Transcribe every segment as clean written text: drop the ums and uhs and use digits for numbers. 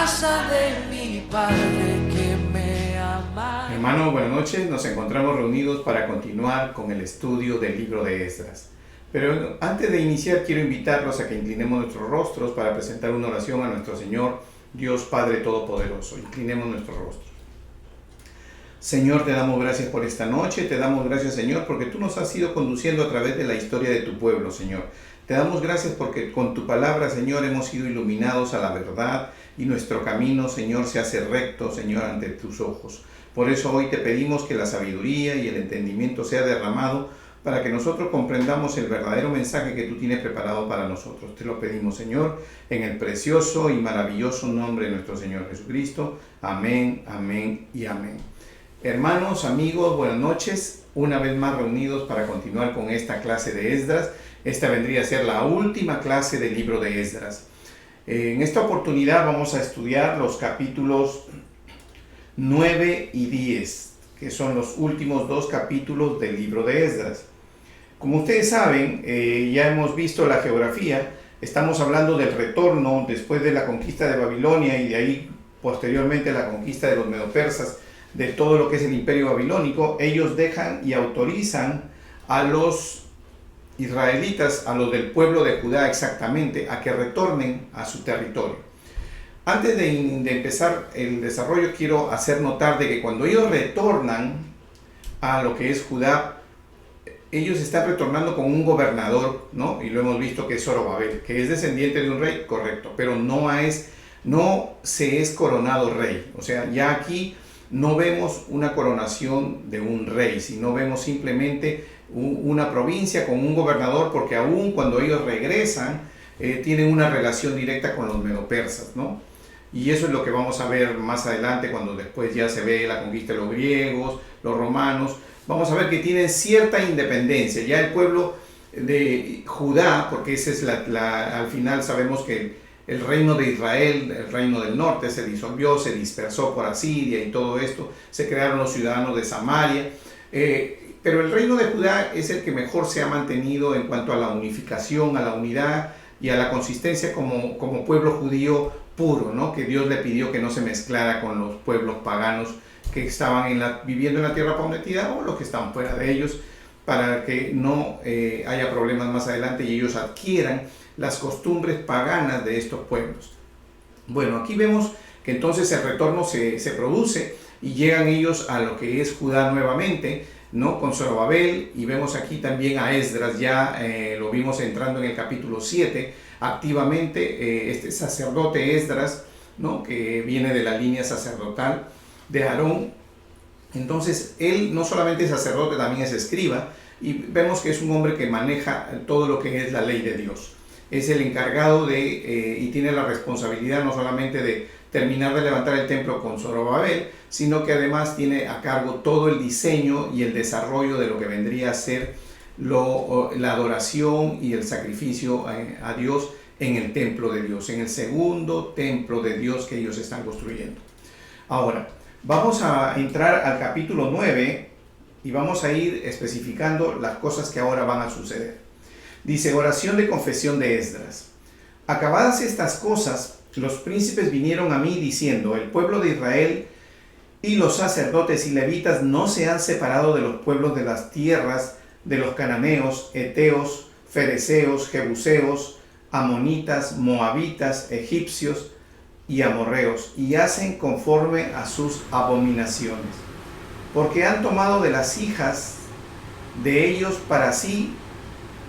casa de mi Padre que me ama. Hermanos, buenas noches. Nos encontramos reunidos para continuar con el estudio del libro de Esdras. Pero antes de iniciar, quiero invitarlos a que inclinemos nuestros rostros para presentar una oración a nuestro Señor, Dios Padre Todopoderoso. Inclinemos nuestros rostros. Señor, te damos gracias por esta noche. Te damos gracias, Señor, porque tú nos has ido conduciendo a través de la historia de tu pueblo, Señor. Te damos gracias porque con tu palabra, Señor, hemos sido iluminados a la verdad y nuestro camino, Señor, se hace recto, Señor, ante tus ojos. Por eso hoy te pedimos que la sabiduría y el entendimiento sea derramado para que nosotros comprendamos el verdadero mensaje que tú tienes preparado para nosotros. Te lo pedimos, Señor, en el precioso y maravilloso nombre de nuestro Señor Jesucristo. Amén, amén y amén. Hermanos, amigos, buenas noches. Una vez más reunidos para continuar con esta clase de Esdras. Esta vendría a ser la última clase del libro de Esdras. En esta oportunidad vamos a estudiar los capítulos 9 y 10, que son los últimos dos capítulos del libro de Esdras. Como ustedes saben, ya hemos visto la geografía. Estamos hablando del retorno después de la conquista de Babilonia y de ahí posteriormente la conquista de los medopersas, de todo lo que es el imperio babilónico. Ellos dejan y autorizan a los israelitas, a los del pueblo de Judá exactamente, a que retornen a su territorio. Antes de empezar el desarrollo, quiero hacer notar de que cuando ellos retornan a lo que es Judá, ellos están retornando con un gobernador, ¿no? Y lo hemos visto que es Zorobabel, que es descendiente de un rey, correcto, pero no se es coronado rey. O sea, ya aquí no vemos una coronación de un rey, sino vemos simplemente una provincia con un gobernador, porque aún cuando ellos regresan, tienen una relación directa con los medopersas, ¿no? Y eso es lo que vamos a ver más adelante, cuando después ya se ve la conquista de los griegos, los romanos. Vamos a ver que tienen cierta independencia. Ya el pueblo de Judá, porque ese es al final sabemos que el reino de Israel, el reino del norte, se disolvió, se dispersó por Asiria y todo esto. Se crearon los ciudadanos de Samaria. Pero el reino de Judá es el que mejor se ha mantenido en cuanto a la unificación, a la unidad y a la consistencia como pueblo judío puro, ¿no? Que Dios le pidió que no se mezclara con los pueblos paganos que estaban viviendo en la tierra prometida o los que estaban fuera de ellos, para que no haya problemas más adelante y ellos adquieran las costumbres paganas de estos pueblos. Bueno, aquí vemos que entonces el retorno se produce y llegan ellos a lo que es Judá nuevamente, ¿no? Con Zorobabel, y vemos aquí también a Esdras, ya lo vimos entrando en el capítulo 7, activamente este sacerdote Esdras, ¿no? Que viene de la línea sacerdotal de Aarón. Entonces él no solamente es sacerdote, también es escriba, y vemos que es un hombre que maneja todo lo que es la ley de Dios. Es el encargado y tiene la responsabilidad no solamente de terminar de levantar el templo con Zorobabel, sino que además tiene a cargo todo el diseño y el desarrollo de lo que vendría a ser la adoración y el sacrificio a Dios en el templo de Dios, en el segundo templo de Dios que ellos están construyendo. Ahora, vamos a entrar al capítulo 9 y vamos a ir especificando las cosas que ahora van a suceder. Dice: oración de confesión de Esdras. Acabadas estas cosas, los príncipes vinieron a mí diciendo: el pueblo de Israel y los sacerdotes y levitas no se han separado de los pueblos de las tierras de los cananeos, heteos, fereceos, jebuseos, amonitas, moabitas, egipcios y amorreos, y hacen conforme a sus abominaciones, porque han tomado de las hijas de ellos para sí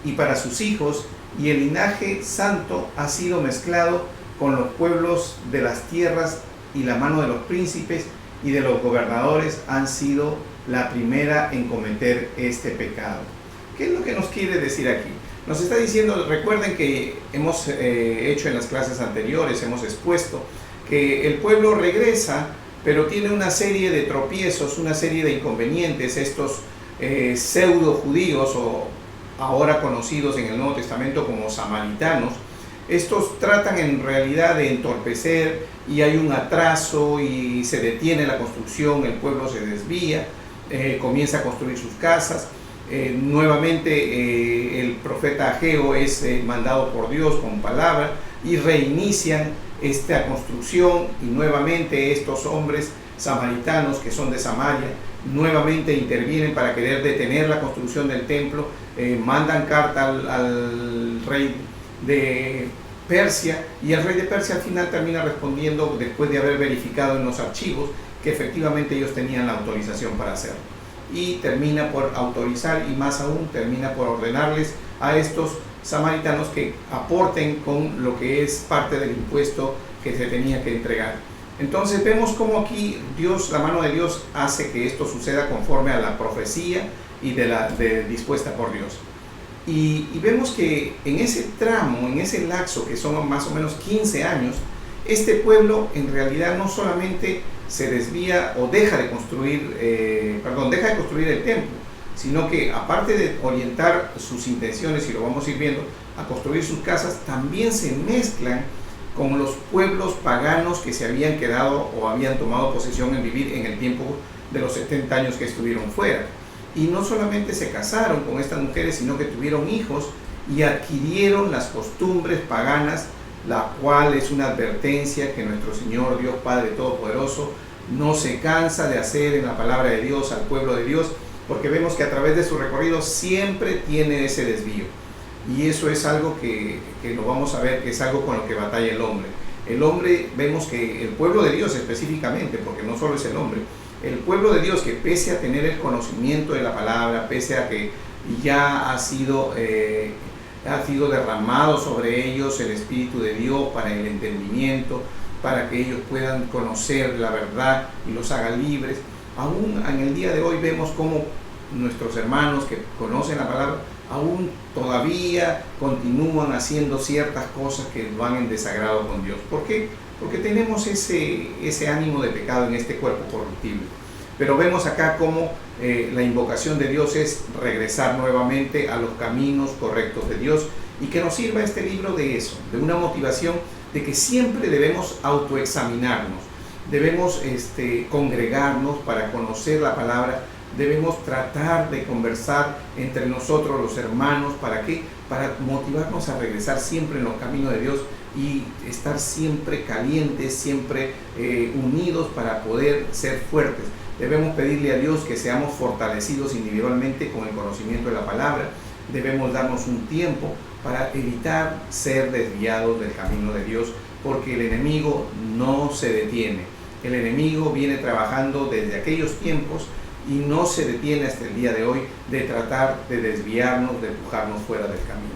y para sus hijos, y el linaje santo ha sido mezclado con los pueblos de las tierras, y la mano de los príncipes y de los gobernadores han sido la primera en cometer este pecado. ¿Qué es lo que nos quiere decir aquí? Nos está diciendo, recuerden que hemos hecho en las clases anteriores, hemos expuesto que el pueblo regresa, pero tiene una serie de tropiezos, una serie de inconvenientes. Estos pseudo judíos, o ahora conocidos en el Nuevo Testamento como samaritanos, estos tratan en realidad de entorpecer, y hay un atraso y se detiene la construcción, el pueblo se desvía, comienza a construir sus casas. Nuevamente el profeta Ageo es mandado por Dios con palabra y reinician esta construcción, y nuevamente estos hombres samaritanos que son de Samaria nuevamente intervienen para querer detener la construcción del templo, mandan carta al rey de Persia, y el rey de Persia al final termina respondiendo, después de haber verificado en los archivos que efectivamente ellos tenían la autorización para hacerlo, y termina por autorizar, y más aún termina por ordenarles a estos samaritanos que aporten con lo que es parte del impuesto que se tenía que entregar. Entonces vemos cómo aquí Dios, la mano de Dios hace que esto suceda conforme a la profecía y dispuesta por Dios. Y vemos que en ese tramo, en ese lapso que son más o menos 15 años, este pueblo en realidad no solamente se desvía o deja de construir el templo, sino que aparte de orientar sus intenciones, y lo vamos a ir viendo, a construir sus casas, también se mezclan con los pueblos paganos que se habían quedado o habían tomado posesión en vivir en el tiempo de los 70 años que estuvieron fuera. Y no solamente se casaron con estas mujeres, sino que tuvieron hijos y adquirieron las costumbres paganas, la cual es una advertencia que nuestro Señor Dios Padre Todopoderoso no se cansa de hacer en la palabra de Dios al pueblo de Dios, porque vemos que a través de su recorrido siempre tiene ese desvío. Y eso es algo que lo vamos a ver, que es algo con lo que batalla el hombre. El hombre, vemos que el pueblo de Dios específicamente, porque no solo es el hombre, el pueblo de Dios, que pese a tener el conocimiento de la palabra, pese a que ya ha sido derramado sobre ellos el Espíritu de Dios para el entendimiento, para que ellos puedan conocer la verdad y los haga libres, aún en el día de hoy vemos cómo nuestros hermanos que conocen la palabra aún todavía continúan haciendo ciertas cosas que van en desagrado con Dios. ¿Por qué? Porque tenemos ese ánimo de pecado en este cuerpo corruptible. Pero vemos acá cómo la invocación de Dios es regresar nuevamente a los caminos correctos de Dios, y que nos sirva este libro de eso, de una motivación de que siempre debemos autoexaminarnos, debemos congregarnos para conocer la palabra, debemos tratar de conversar entre nosotros los hermanos. ¿Para qué? Para motivarnos a regresar siempre en los caminos de Dios y estar siempre calientes, siempre unidos para poder ser fuertes. Debemos pedirle a Dios que seamos fortalecidos individualmente con el conocimiento de la palabra. Debemos darnos un tiempo para evitar ser desviados del camino de Dios, porque el enemigo no se detiene. El enemigo viene trabajando desde aquellos tiempos y no se detiene hasta el día de hoy de tratar de desviarnos, de empujarnos fuera del camino.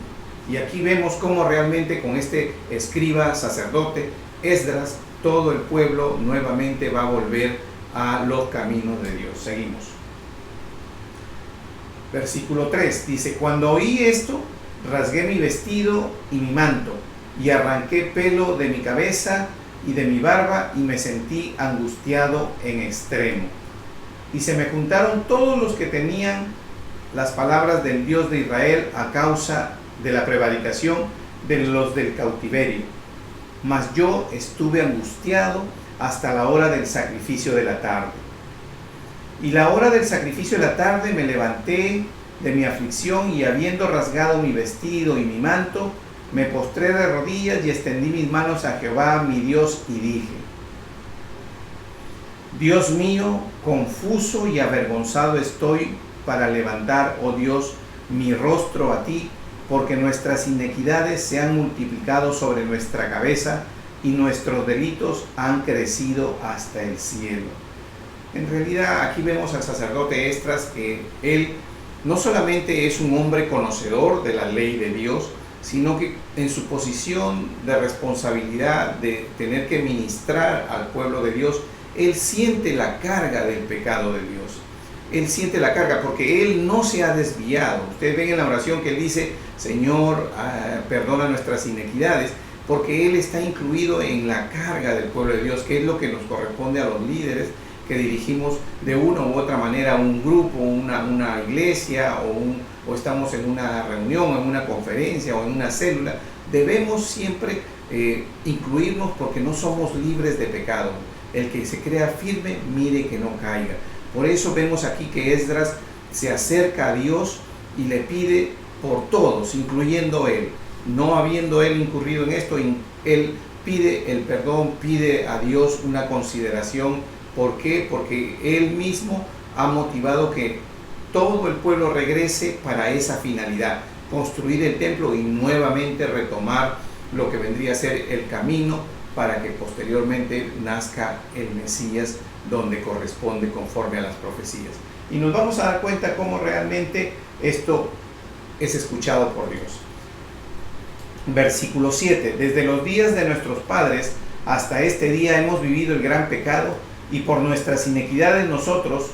Y aquí vemos cómo realmente con este escriba sacerdote, Esdras, todo el pueblo nuevamente va a volver a los caminos de Dios. Seguimos. Versículo 3 dice: cuando oí esto, rasgué mi vestido y mi manto, y arranqué pelo de mi cabeza y de mi barba, y me sentí angustiado en extremo. Y se me juntaron todos los que tenían las palabras del Dios de Israel a causa de la prevaricación de los del cautiverio. Mas yo estuve angustiado hasta la hora del sacrificio de la tarde. Y la hora del sacrificio de la tarde me levanté de mi aflicción, y habiendo rasgado mi vestido y mi manto, me postré de rodillas y extendí mis manos a Jehová mi Dios, y dije: Dios mío, confuso y avergonzado estoy para levantar, oh Dios, mi rostro a ti, porque nuestras iniquidades se han multiplicado sobre nuestra cabeza, y nuestros delitos han crecido hasta el cielo. En realidad aquí vemos al sacerdote Esdras, que él no solamente es un hombre conocedor de la ley de Dios, sino que en su posición de responsabilidad de tener que ministrar al pueblo de Dios, él siente la carga del pecado de Dios. Él siente la carga porque él no se ha desviado. Ustedes ven en la oración que él dice: Señor, perdona nuestras iniquidades, porque él está incluido en la carga del pueblo de Dios, que es lo que nos corresponde a los líderes que dirigimos de una u otra manera un grupo, una iglesia, o estamos en una reunión, en una conferencia o en una célula. Debemos siempre incluirnos, porque no somos libres de pecado. El que se crea firme, mire que no caiga. Por eso vemos aquí que Esdras se acerca a Dios y le pide por todos, incluyendo él. no habiendo él incurrido en esto, él pide el perdón, pide a Dios una consideración. ¿Por qué? Porque él mismo ha motivado que todo el pueblo regrese para esa finalidad, construir el templo y nuevamente retomar lo que vendría a ser el camino para que posteriormente nazca el Mesías donde corresponde conforme a las profecías. Y nos vamos a dar cuenta cómo realmente esto es escuchado por Dios. Versículo 7. Desde los días de nuestros padres hasta este día hemos vivido el gran pecado, y por nuestras iniquidades nosotros,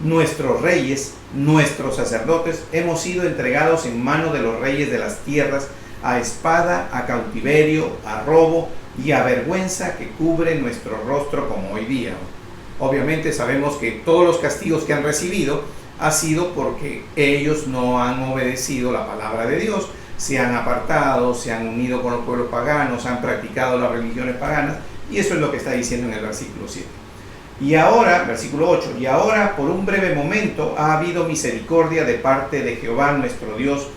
nuestros reyes, nuestros sacerdotes, hemos sido entregados en mano de los reyes de las tierras, a espada, a cautiverio, a robo y a vergüenza que cubre nuestro rostro como hoy día. Obviamente sabemos que todos los castigos que han recibido ha sido porque ellos no han obedecido la palabra de Dios, se han apartado, se han unido con los pueblos paganos, han practicado las religiones paganas, y eso es lo que está diciendo en el versículo 7. Y ahora, versículo 8, y ahora por un breve momento ha habido misericordia de parte de Jehová nuestro Dios,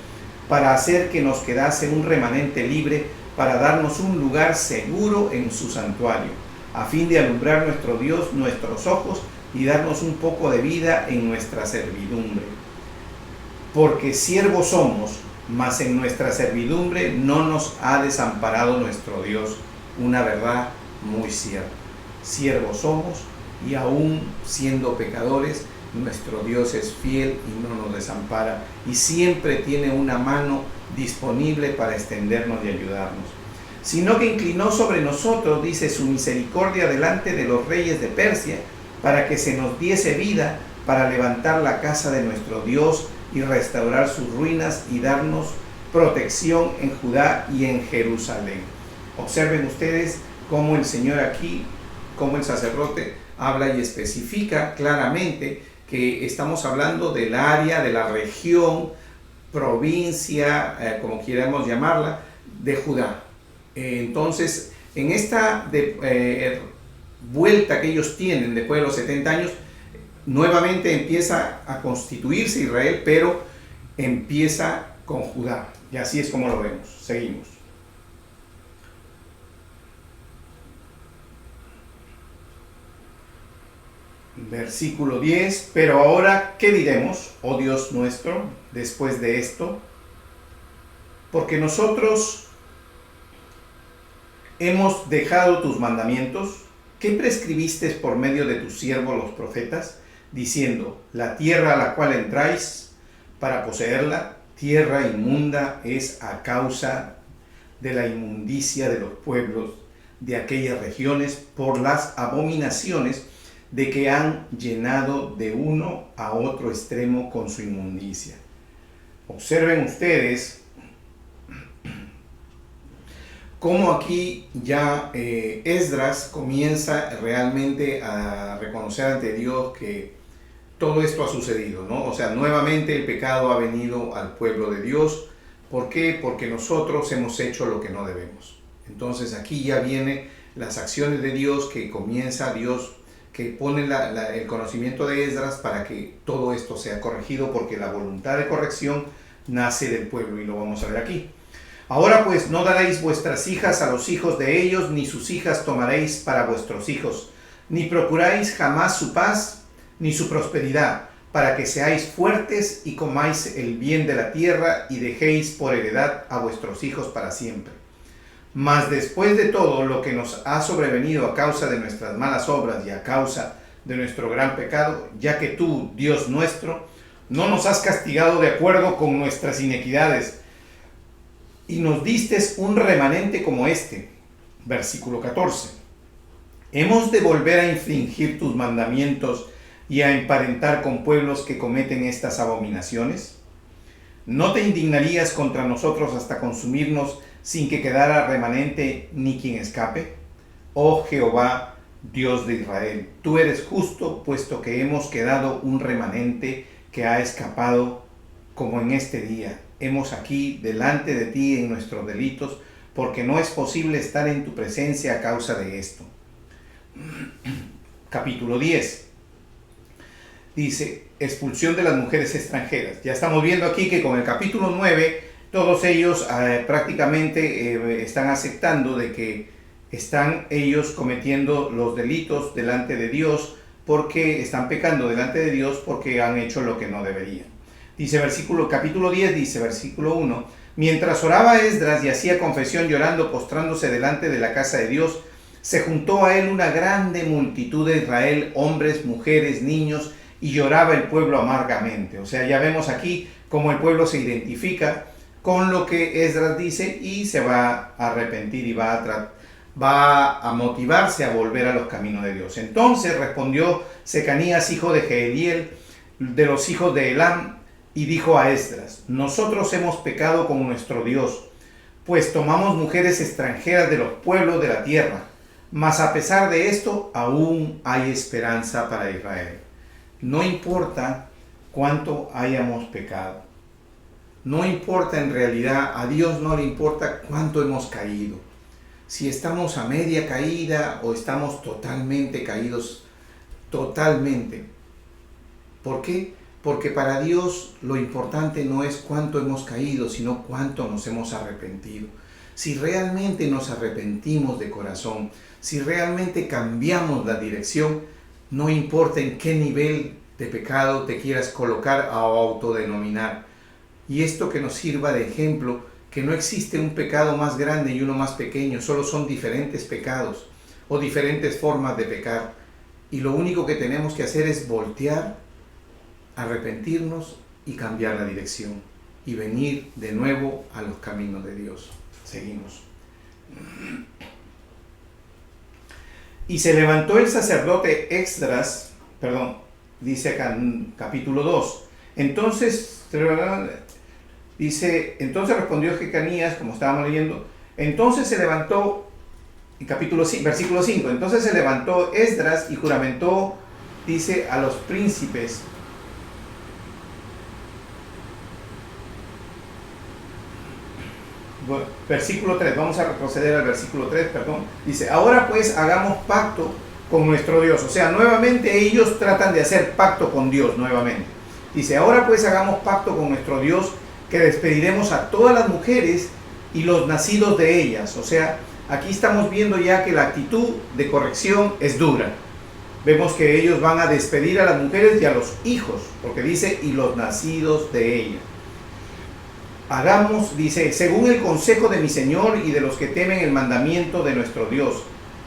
para hacer que nos quedase un remanente libre, para darnos un lugar seguro en su santuario, a fin de alumbrar nuestro Dios nuestros ojos y darnos un poco de vida en nuestra servidumbre. Porque siervos somos, mas en nuestra servidumbre no nos ha desamparado nuestro Dios, una verdad muy cierta. Siervos somos, y aún siendo pecadores, nuestro Dios es fiel y no nos desampara, y siempre tiene una mano disponible para extendernos y ayudarnos. Sino que inclinó sobre nosotros, dice, su misericordia delante de los reyes de Persia, para que se nos diese vida, para levantar la casa de nuestro Dios y restaurar sus ruinas y darnos protección en Judá y en Jerusalén. Observen ustedes cómo el Señor aquí, cómo el sacerdote habla y especifica claramente que estamos hablando del área, de la región, provincia, como quieramos llamarla, de Judá. Entonces, en esta vuelta que ellos tienen después de los 70 años, nuevamente empieza a constituirse Israel, pero empieza con Judá. Y así es como lo vemos. Seguimos. Versículo 10. Pero ahora, ¿qué diremos, oh Dios nuestro, después de esto? Porque nosotros hemos dejado tus mandamientos, ¿qué prescribiste por medio de tus siervos los profetas? Diciendo, la tierra a la cual entráis para poseerla, tierra inmunda es a causa de la inmundicia de los pueblos de aquellas regiones por las abominaciones de que han llenado de uno a otro extremo con su inmundicia. Observen ustedes cómo aquí ya Esdras comienza realmente a reconocer ante Dios que todo esto ha sucedido, ¿no? O sea, nuevamente el pecado ha venido al pueblo de Dios. ¿Por qué? Porque nosotros hemos hecho lo que no debemos. Entonces aquí ya vienen las acciones de Dios, que comienza Dios, que pone el conocimiento de Esdras para que todo esto sea corregido, porque la voluntad de corrección nace del pueblo, y lo vamos a ver aquí. Ahora pues no daréis vuestras hijas a los hijos de ellos, ni sus hijas tomaréis para vuestros hijos, ni procuráis jamás su paz, ni su prosperidad, para que seáis fuertes y comáis el bien de la tierra y dejéis por heredad a vuestros hijos para siempre. Mas después de todo lo que nos ha sobrevenido a causa de nuestras malas obras y a causa de nuestro gran pecado, ya que tú, Dios nuestro, no nos has castigado de acuerdo con nuestras inequidades, y nos distes un remanente como este. Versículo 14. ¿Hemos de volver a infringir tus mandamientos y a emparentar con pueblos que cometen estas abominaciones? ¿No te indignarías contra nosotros hasta consumirnos sin que quedara remanente ni quien escape? Oh Jehová, Dios de Israel, tú eres justo, puesto que hemos quedado un remanente que ha escapado, como en este día. Hemos aquí delante de ti en nuestros delitos, porque no es posible estar en tu presencia a causa de esto. Capítulo 10. Dice, expulsión de las mujeres extranjeras. Ya estamos viendo aquí que con el capítulo 9 Todos ellos prácticamente están aceptando de que están ellos cometiendo los delitos delante de Dios, porque están pecando delante de Dios porque han hecho lo que no deberían. Dice capítulo 10, dice versículo 1, mientras oraba Esdras y hacía confesión llorando, postrándose delante de la casa de Dios, se juntó a él una grande multitud de Israel, hombres, mujeres, niños, y lloraba el pueblo amargamente. O sea, ya vemos aquí cómo el pueblo se identifica con lo que Esdras dice y se va a arrepentir y va a motivarse a volver a los caminos de Dios. Entonces respondió Secanías, hijo de Jeiel, de los hijos de Elam, y dijo a Esdras, nosotros hemos pecado con nuestro Dios, pues tomamos mujeres extranjeras de los pueblos de la tierra, mas a pesar de esto aún hay esperanza para Israel. No importa cuánto hayamos pecado, no importa en realidad, a Dios no le importa cuánto hemos caído. Si estamos a media caída o estamos totalmente caídos, totalmente. ¿Por qué? Porque para Dios lo importante no es cuánto hemos caído, sino cuánto nos hemos arrepentido. Si realmente nos arrepentimos de corazón, si realmente cambiamos la dirección, no importa en qué nivel de pecado te quieras colocar o autodenominar. Y esto que nos sirva de ejemplo, que no existe un pecado más grande y uno más pequeño, solo son diferentes pecados o diferentes formas de pecar. Y lo único que tenemos que hacer es voltear, arrepentirnos y cambiar la dirección y venir de nuevo a los caminos de Dios. Seguimos. Y se levantó el sacerdote Esdras, dice acá en capítulo 2. Entonces respondió Secanías, como estábamos leyendo, entonces se levantó, en versículo 5, entonces se levantó Esdras y juramentó, dice, a los príncipes. Versículo 3, vamos a retroceder al versículo 3, dice, ahora pues hagamos pacto con nuestro Dios. O sea, nuevamente ellos tratan de hacer pacto con Dios nuevamente. Dice, ahora pues hagamos pacto con nuestro Dios, que despediremos a todas las mujeres y los nacidos de ellas. O sea, aquí estamos viendo ya que la actitud de corrección es dura. Vemos que ellos van a despedir a las mujeres y a los hijos, porque dice, y los nacidos de ellas. Hagamos, dice, según el consejo de mi Señor y de los que temen el mandamiento de nuestro Dios,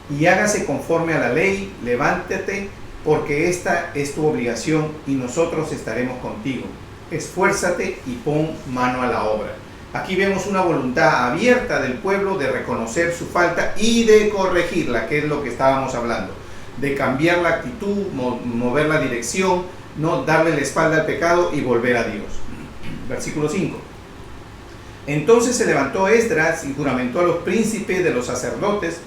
y hágase conforme a la ley, levántate, porque esta es tu obligación, y nosotros estaremos contigo. Esfuérzate y pon mano a la obra. Aquí vemos una voluntad abierta del pueblo de reconocer su falta y de corregirla, que es lo que estábamos hablando, de cambiar la actitud, mover la dirección, no darle la espalda al pecado y volver a Dios. Versículo 5. Entonces se levantó Esdras y juramentó a los príncipes de los sacerdotes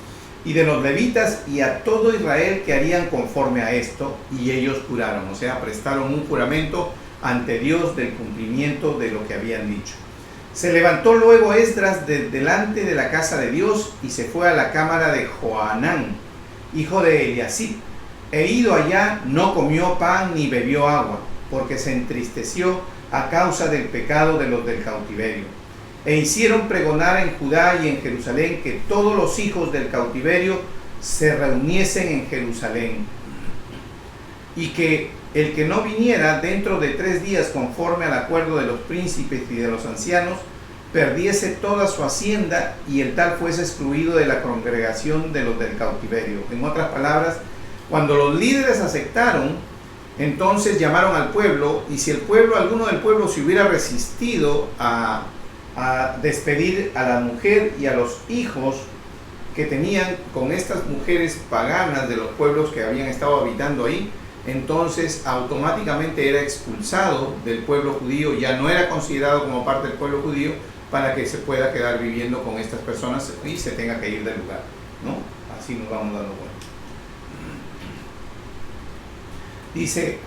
y de los levitas y a todo Israel que harían conforme a esto, y ellos juraron, o sea, prestaron un juramento ante Dios del cumplimiento de lo que habían dicho. Se levantó luego Esdras delante de la casa de Dios y se fue a la cámara de Johanán, hijo de Eliasib, e ido allá no comió pan ni bebió agua, porque se entristeció a causa del pecado de los del cautiverio. E hicieron pregonar en Judá y en Jerusalén que todos los hijos del cautiverio se reuniesen en Jerusalén, y que el que no viniera dentro de 3 días conforme al acuerdo de los príncipes y de los ancianos, perdiese toda su hacienda, y el tal fuese excluido de la congregación de los del cautiverio. En otras palabras, cuando los líderes aceptaron, entonces llamaron al pueblo, y si alguno del pueblo se hubiera resistido a despedir a la mujer y a los hijos que tenían con estas mujeres paganas de los pueblos que habían estado habitando ahí, entonces automáticamente era expulsado del pueblo judío, ya no era considerado como parte del pueblo judío, para que se pueda quedar viviendo con estas personas y se tenga que ir del lugar, ¿no? Así nos vamos dando cuenta. Dice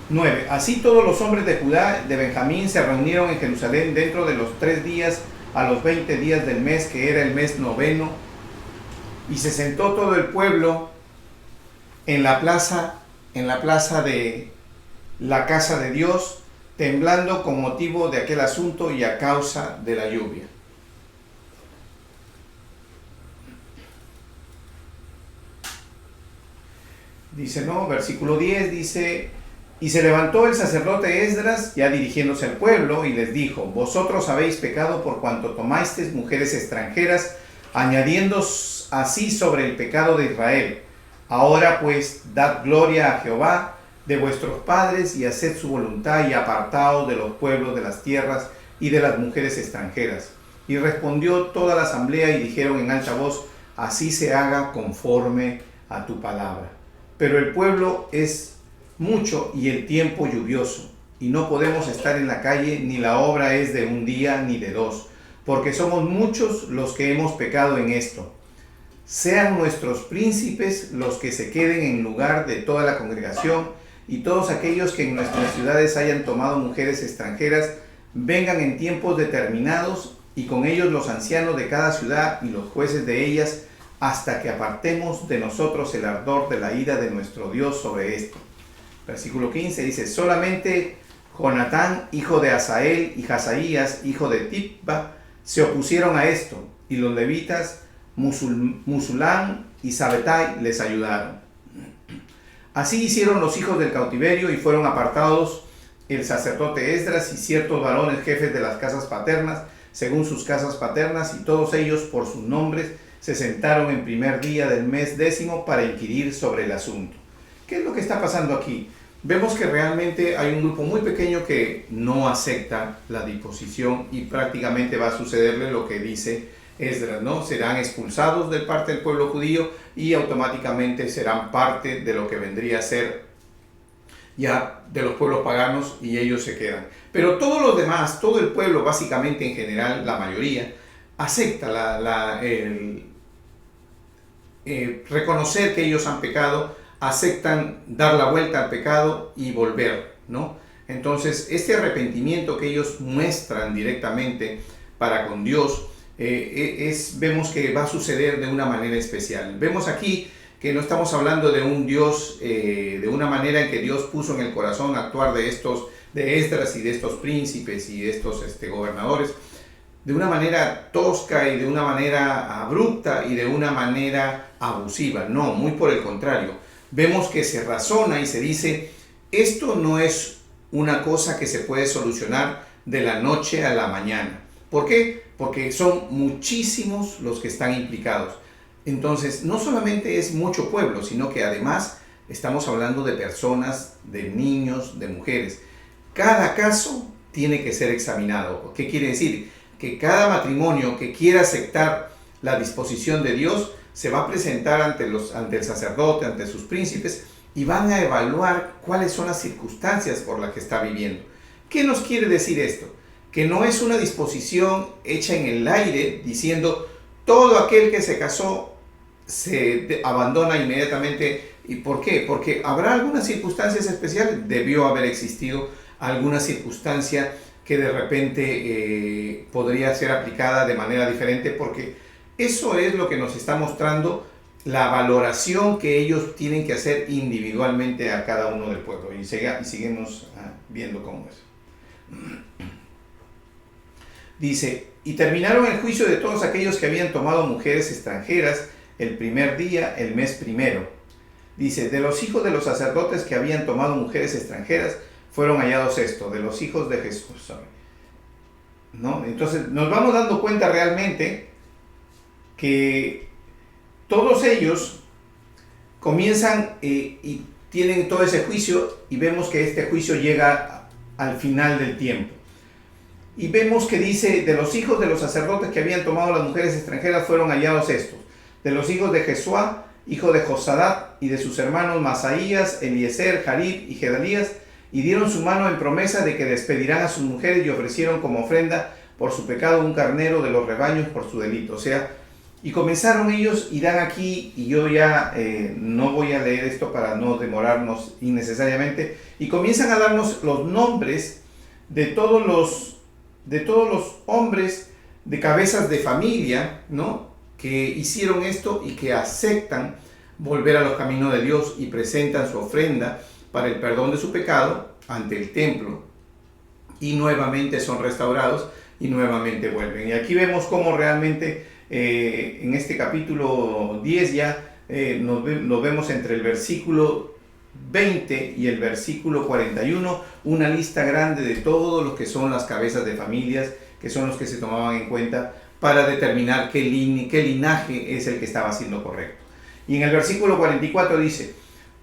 9. Así todos los hombres de Judá, de Benjamín, se reunieron en Jerusalén dentro de los 3 días a los 20 días del mes, que era el mes noveno, y se sentó todo el pueblo en la plaza de la casa de Dios, temblando con motivo de aquel asunto y a causa de la lluvia. Dice, ¿no? Versículo 10 dice: y se levantó el sacerdote Esdras, ya dirigiéndose al pueblo, y les dijo: vosotros habéis pecado por cuanto tomasteis mujeres extranjeras, añadiendo así sobre el pecado de Israel. Ahora pues, dad gloria a Jehová de vuestros padres, y haced su voluntad, y apartaos de los pueblos de las tierras y de las mujeres extranjeras. Y respondió toda la asamblea, y dijeron en alta voz: así se haga conforme a tu palabra. Pero el pueblo es mucho y el tiempo lluvioso, y no podemos estar en la calle, ni la obra es de un día ni de dos, porque somos muchos los que hemos pecado en esto. Sean nuestros príncipes los que se queden en lugar de toda la congregación, y todos aquellos que en nuestras ciudades hayan tomado mujeres extranjeras, vengan en tiempos determinados, y con ellos los ancianos de cada ciudad y los jueces de ellas, hasta que apartemos de nosotros el ardor de la ira de nuestro Dios sobre esto. Versículo 15 dice: solamente Jonatán, hijo de Asael, y Hazaías, hijo de Tipba, se opusieron a esto, y los levitas Musulán y Sabetai les ayudaron. Así hicieron los hijos del cautiverio, y fueron apartados el sacerdote Esdras y ciertos varones jefes de las casas paternas, según sus casas paternas, y todos ellos por sus nombres se sentaron en primer día del mes 10 para inquirir sobre el asunto. ¿Qué es lo que está pasando aquí? Vemos que realmente hay un grupo muy pequeño que no acepta la disposición, y prácticamente va a sucederle lo que dice Esdras, ¿no? Serán expulsados de parte del pueblo judío y automáticamente serán parte de lo que vendría a ser ya de los pueblos paganos, y ellos se quedan. Pero todos los demás, todo el pueblo básicamente en general, la mayoría, acepta reconocer que ellos han pecado, aceptan dar la vuelta al pecado y volver, ¿no? Entonces, este arrepentimiento que ellos muestran directamente para con Dios, vemos que va a suceder de una manera especial. Vemos aquí que no estamos hablando de un Dios, de una manera en que Dios puso en el corazón actuar de Esdras y de estos príncipes y de estos gobernadores, de una manera tosca y de una manera abrupta y de una manera abusiva. No, muy por el contrario. Vemos que se razona y se dice: esto no es una cosa que se puede solucionar de la noche a la mañana. ¿Por qué? Porque son muchísimos los que están implicados. Entonces, no solamente es mucho pueblo, sino que además estamos hablando de personas, de niños, de mujeres. Cada caso tiene que ser examinado. ¿Qué quiere decir? Que cada matrimonio que quiera aceptar la disposición de Dios se va a presentar ante el sacerdote, ante sus príncipes, y van a evaluar cuáles son las circunstancias por las que está viviendo. ¿Qué nos quiere decir esto? Que no es una disposición hecha en el aire diciendo: todo aquel que se casó se abandona inmediatamente. ¿Y por qué? Porque habrá algunas circunstancias especiales. Debió haber existido alguna circunstancia que de repente podría ser aplicada de manera diferente, porque eso es lo que nos está mostrando la valoración que ellos tienen que hacer individualmente a cada uno del pueblo. Y seguimos viendo cómo es. Dice: y terminaron el juicio de todos aquellos que habían tomado mujeres extranjeras el primer día, el mes primero. Dice: de los hijos de los sacerdotes que habían tomado mujeres extranjeras, fueron hallados esto, de los hijos de Jesús, ¿no? Entonces nos vamos dando cuenta realmente que todos ellos comienzan y tienen todo ese juicio, y vemos que este juicio llega al final del tiempo. Y vemos que dice: de los hijos de los sacerdotes que habían tomado las mujeres extranjeras fueron hallados estos, de los hijos de Jesuá, hijo de Josadat, y de sus hermanos Masaías, Eliezer, Jarib y Gedalías, y dieron su mano en promesa de que despedirán a sus mujeres, y ofrecieron como ofrenda por su pecado un carnero de los rebaños por su delito. O sea, y comenzaron ellos, y dan aquí, y yo ya no voy a leer esto para no demorarnos innecesariamente, y comienzan a darnos los nombres de todos los hombres de cabezas de familia, ¿no?, que hicieron esto y que aceptan volver a los caminos de Dios y presentan su ofrenda para el perdón de su pecado ante el templo. y nuevamente son restaurados y nuevamente vuelven. Y aquí vemos cómo realmente en este capítulo 10 ya nos vemos entre el versículo 20 y el versículo 41, una lista grande de todos los que son las cabezas de familias, que son los que se tomaban en cuenta para determinar qué linaje es el que estaba siendo correcto. Y en el versículo 44 dice: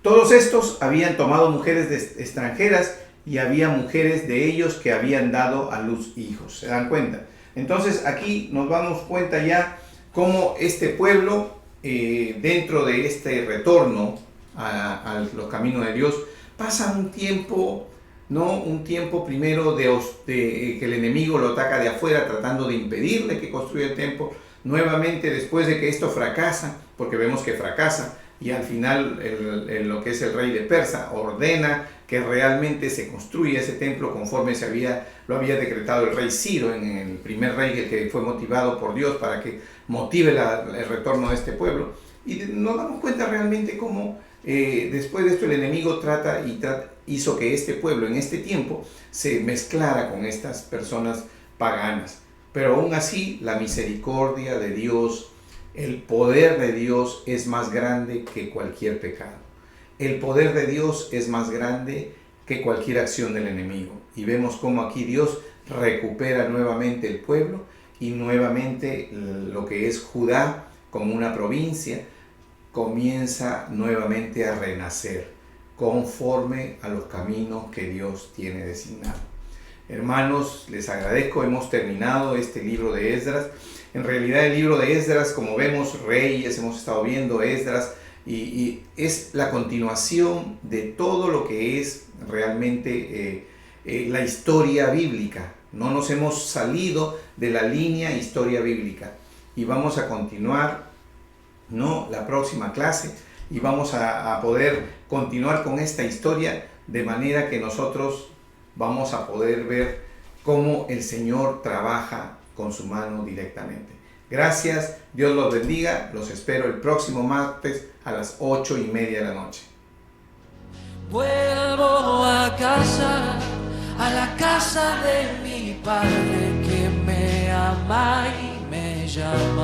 todos estos habían tomado mujeres extranjeras y había mujeres de ellos que habían dado a luz hijos. ¿Se dan cuenta? Entonces aquí nos damos cuenta ya cómo este pueblo, dentro de este retorno a los caminos de Dios, pasa un tiempo, ¿no? Un tiempo primero de que el enemigo lo ataca de afuera tratando de impedirle que construya el templo. Nuevamente, después de que esto fracasa, porque vemos que fracasa, y al final lo que es el rey de Persia ordena que realmente se construya ese templo conforme lo había decretado el rey Ciro, en el primer rey que fue motivado por Dios para que motive el retorno de este pueblo. Y nos damos cuenta realmente cómo después de esto el enemigo hizo que este pueblo en este tiempo se mezclara con estas personas paganas. Pero aún así la misericordia de Dios, el poder de Dios es más grande que cualquier pecado. El poder de Dios es más grande que cualquier acción del enemigo. Y vemos cómo aquí Dios recupera nuevamente el pueblo y nuevamente lo que es Judá como una provincia comienza nuevamente a renacer conforme a los caminos que Dios tiene designado. Hermanos, les agradezco, hemos terminado este libro de Esdras. En realidad el libro de Esdras, como vemos, Reyes, hemos estado viendo Esdras, y es la continuación de todo lo que es realmente la historia bíblica. No nos hemos salido de la línea historia bíblica. Y vamos a continuar, ¿no?, la próxima clase, y vamos a poder continuar con esta historia de manera que nosotros vamos a poder ver cómo el Señor trabaja con su mano directamente. Gracias, Dios los bendiga, los espero el próximo martes a las 8:30 de la noche. Vuelvo a casa, a la casa de mi padre que me ama y me llama.